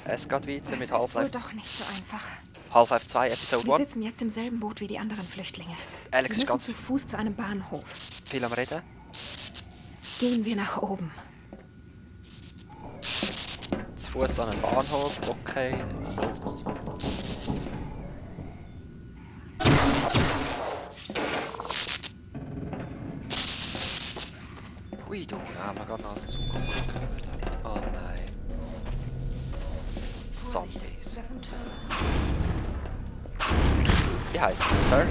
Es geht weiter mit Das ist wohl Half-Life. doch nicht so einfach. Half-Life 2, Episode Wir 1. sitzen jetzt im selben Boot wie die anderen Flüchtlinge. Alex Wir ist müssen ganz zu Fuß zu einem Bahnhof. viel am Reden. Gehen wir nach oben. Zu Fuß an einen Bahnhof, okay. Los. Ui, du, nein, man geht noch als Zug. Oh nein. Zombies. Das sind Turner. Wie heisst es? Turn?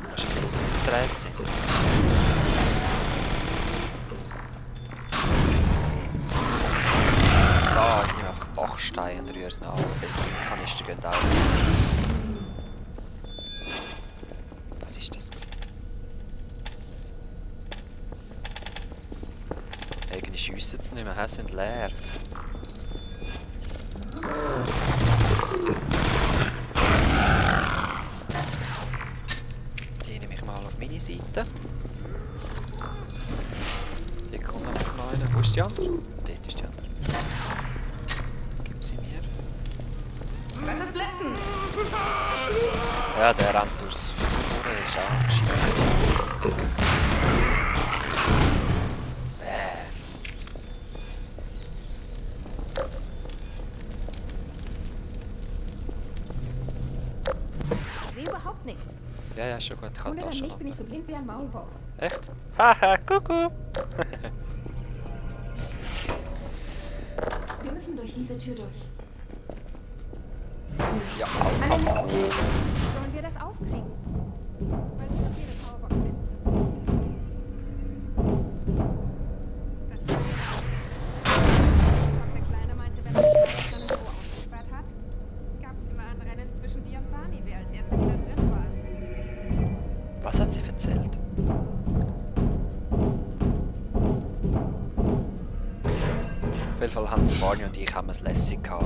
Wahrscheinlich, weil sie umgedreht sind. Da, ich nehme einfach Bachstein und rühre es nach. Benzinkanister gehen auch. Was ist das? Irgendwie schiessen sie nicht mehr, sind leer. Die nehme ich mal auf meine Seite. Die kommt noch einer. Wo ist die andere? Dort ist die andere. Gib sie mir. Was ist Blitzen? Ja, der rennt durchs Flur, ist angeschrieben. Ich sehe überhaupt nichts. Ja, ja, schon gut. Ich Ohne habe dein schon. Licht bin ich so blind wie ein Maulwurf. Echt? Haha, Kuckuck! Wir müssen durch diese Tür durch. Ja, Sollen wir das aufkriegen? Weil sie jede Powerbox finden. Das ist Dr. Kleiner meinte, wenn man das Rohr ausgesperrt hat, gab es immer ein Rennen zwischen dir und Barney, wer als erster wieder drin war. was hat sie erzählt? Auf jeden Fall haben sie Barney und ich haben es lässig gehabt.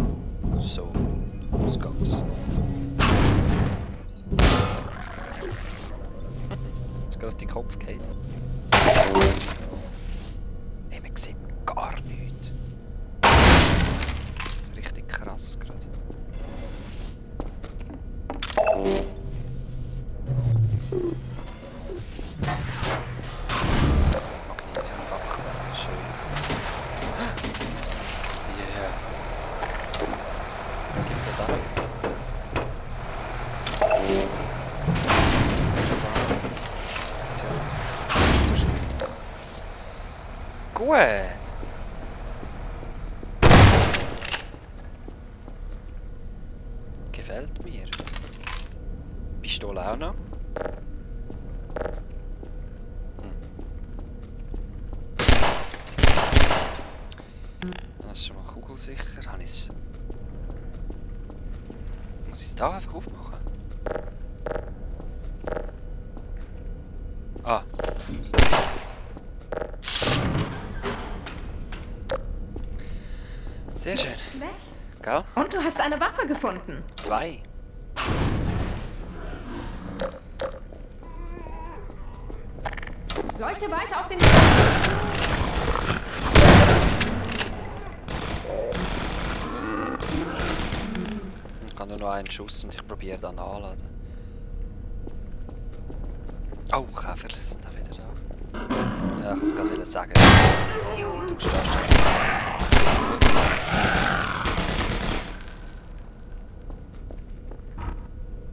So, ausgangs. Jetzt geht auf den Kopf geht. Hey, man sieht gar nichts. Richtig krass gerade. Magnesiumfach, schön. Yeah. Gib das ab. Was ist da? So schnell. Gut. Gefällt mir. Pistole auch noch. Das ist schon mal kugelsicher. Muss ich es da einfach aufmachen? Ah. Sehr schön. Schlecht. Gell? Und du hast eine Waffe gefunden. 2. Leuchte weiter auf den... Ich habe nur noch einen Schuss und ich probiere dann anzuladen. Oh, Käfer sind da wieder da. Ja, ich kann es gerade sagen. Du stehst das.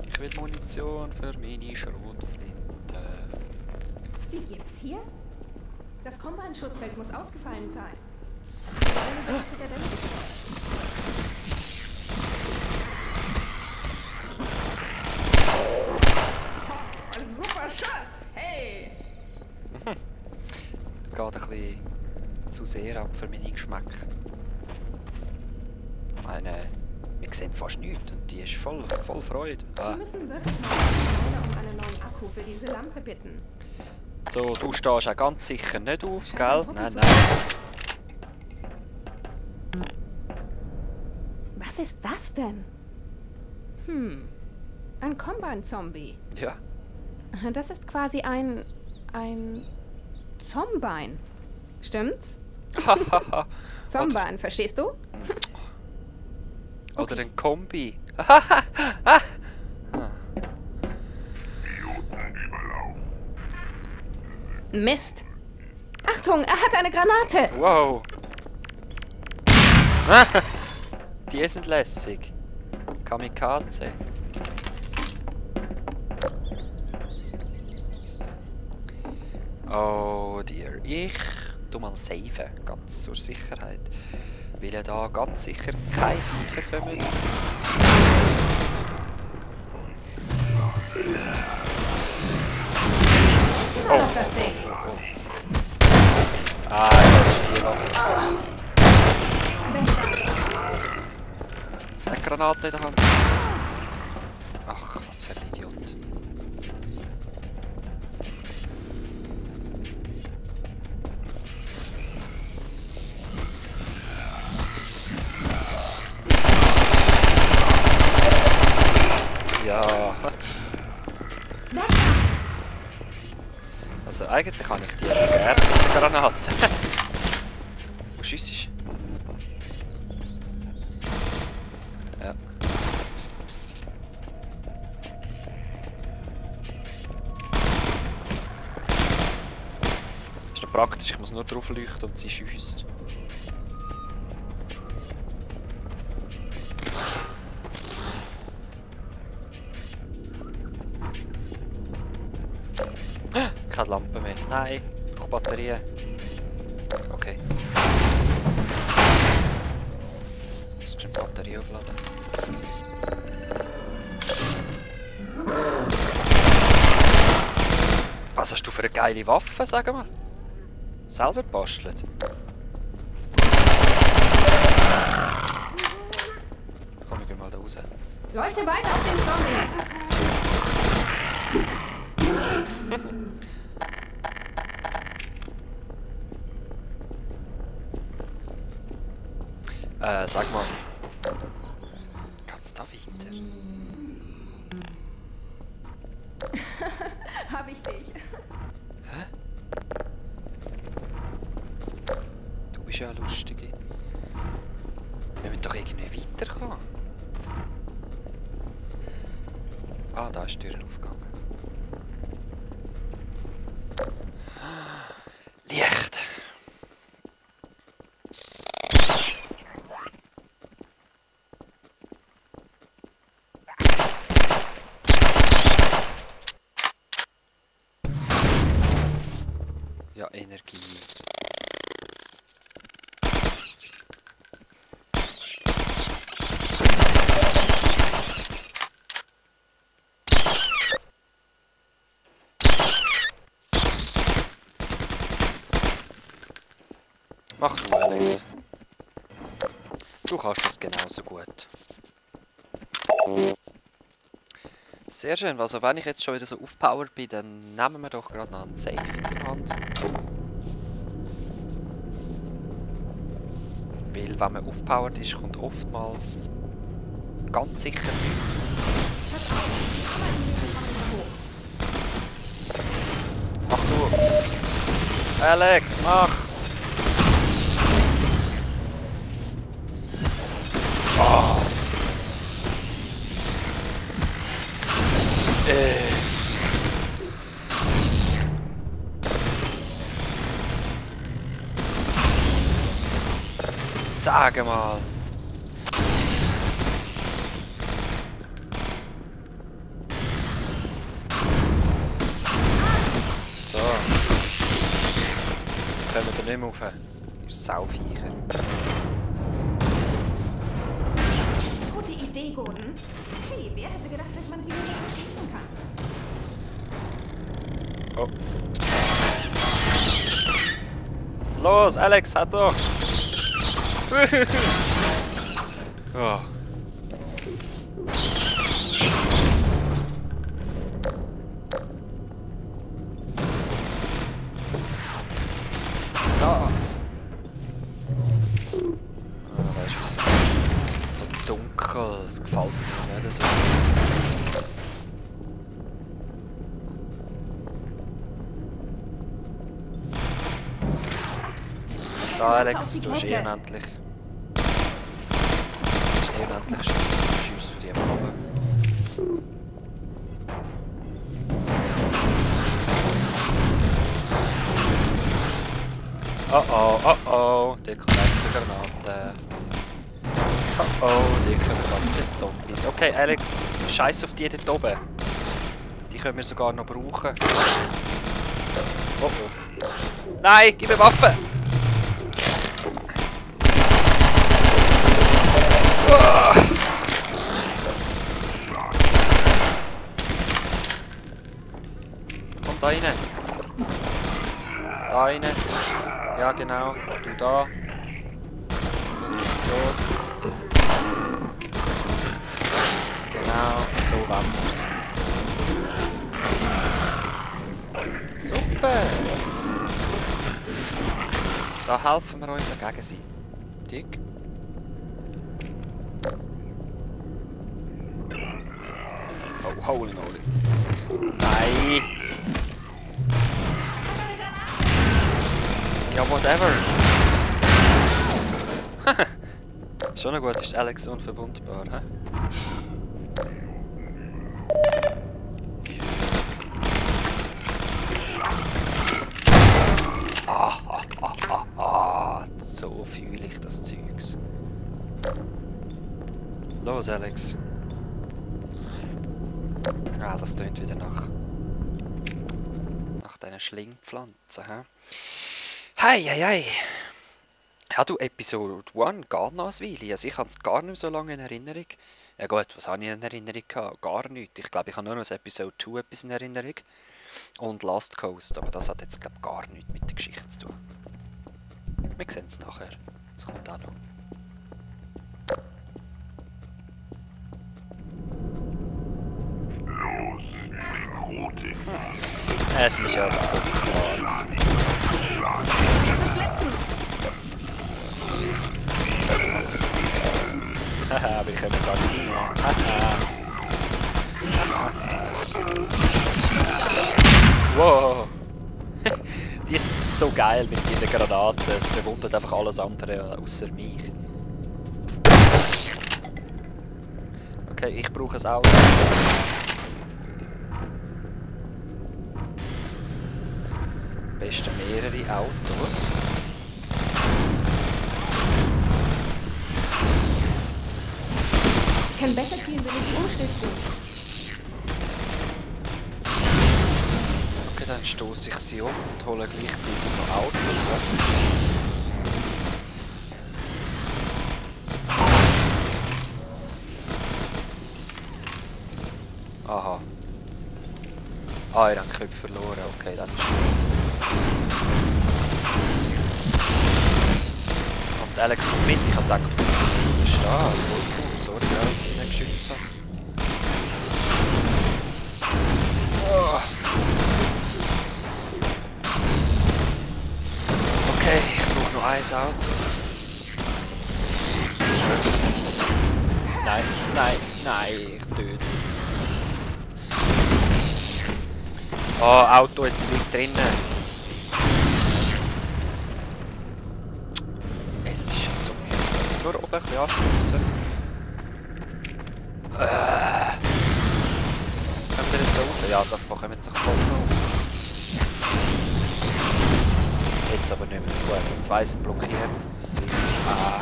Ich will Munition für meine Schrotflinte. Die gibt's hier? Das Combine-Schutzfeld muss ausgefallen sein. Super Schuss! Hey! Geht ein bisschen zu sehr ab für meinen Geschmack. Ich meine, wir sehen fast nichts und die ist voll Freude. Wir müssen wirklich mal um einen neuen Akku für diese Lampe bitten. So, du stehst auch ganz sicher nicht auf, Scheint gell? ein Truppen Nein, zu nein. Was ist das denn? Ein Combine-Zombie. Ja. Das ist quasi ein Zombine. Stimmt's? Hahaha. Zombahn, verstehst du? Oder ein Kombi. Mist. Achtung, er hat eine Granate. Wow. Die sind lässig. Kamikaze. Oh dear. Ich tu mal saven, ganz zur Sicherheit. Weil ja da ganz sicher keine Viecher kommen. Oh. Das Ding. Ah, das ist die Waffe. Eine Granate in der Hand. Ach, was für ein Idiot. Ja. Also eigentlich kann ich die Granate. Wo schiessest du? Ja. Ist doch praktisch, ich muss nur drauf leuchten und sie schiesst. Keine Lampe mehr. Nein, ich brauche Batterien. Okay. Ich muss die Batterie aufladen. Was hast du für eine geile Waffe, sag mal? Selber gebastelt? Komm, wir gehen mal da raus. Leuchte weiter auf den Zombie. Sag mal. Kannst du da weiter? Hab ich dich. Hä? Du bist ja eine Lustige. Wir müssen doch irgendwie weiterkommen. Ah, da ist die Tür aufgegangen. Licht! Ja, Energie. Mach du, Alex. Du kannst das genauso gut. Sehr schön. Also wenn ich jetzt schon wieder so aufgepowert bin, dann nehmen wir doch gerade noch einen Safe zur Hand. Weil wenn man aufgepowert ist, kommt oftmals ganz sicher nichts. Mach du! Alex, mach! Oh. Sag mal. So. Jetzt können wir da nicht mehr rauf. Ihr Sauviecher. Gute Idee, Gordon. Hey, wer hätte gedacht, dass man hier so schießen kann? Oh. Los, Alex, hat doch! Oh. Da! Ah, da ist es so dunkel, das gefällt mir nicht so. Keine Da, Sache Alex, auf die du hast Kette. unendlich. Du hast unendlich Schuss. Schuss du die am Boden. Oh oh, oh oh, die kommt eine Granate. Oh oh, die kommen ganz viele Zombies. Okay, Alex, scheiß auf die dort oben. Die können wir sogar noch brauchen. Oh oh. Nein, gib mir Waffe! Oh. Komm da rein. Da rein. Ja, genau. Du da. Los. Genau, so wollen wir's. Super! Da helfen wir uns ja gegenseitig. Oh, holy moly. Nein! Ja, whatever. Schon noch gut, ist Alex unverwundbar, hä? So fühle ich das Zeugs. Los, Alex. Ah, das tönt wieder nach diesen Schlingpflanzen, hä? Hei, hei, hei. Ja, du, Episode 1 geht noch ein Weile. Also ich habe es gar nicht so lange in Erinnerung. Ja gut, was habe ich in Erinnerung gehabt? Gar nichts. Ich glaube, ich habe nur noch das Episode 2 etwas in Erinnerung. Und Last Coast, aber das hat jetzt, glaube ich, gar nichts mit der Geschichte zu tun. Wir sehen es nachher. Es kommt auch noch. Es ist ja so klar gewesen. Haha, aber ich komme gar nicht mehr. Wow! Die sind so geil mit ihren Granaten. Verwundet einfach alles andere außer mich. Okay, ich brauche ein Auto. Am besten mehrere Autos. Ich kann besser zielen, wenn ich sie umstößt bin. Okay, dann stoße ich sie um und hole gleichzeitig noch Autos. Aha. Ah, ihr habt Köpfe verloren. Okay, dann ist und Alex kommt mit. Ich hab gedacht, du musst jetzt hier stehen. Voll cool. Sorry, ja, dass ich nicht geschützt habe. Oh. Okay, ich brauche noch ein Auto. Nein, nein, nein, ich töte. Oh, Auto, jetzt bin ich drinnen. Es ist ja so mühsam. Nur oben ein bisschen anstoßen. Kommen wir jetzt raus? Ja, davon kommen wir jetzt noch voll raus. Jetzt aber nicht mehr. Gut, 2 sind blockiert. Das Ding. Ah.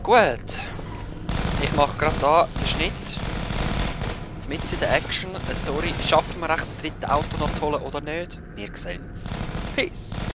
Gut. Ich mache gerade da den Schnitt. Mit in der Action. Sorry, schaffen wir echt das dritte Auto noch zu holen oder nicht? Wir sehen es. Peace!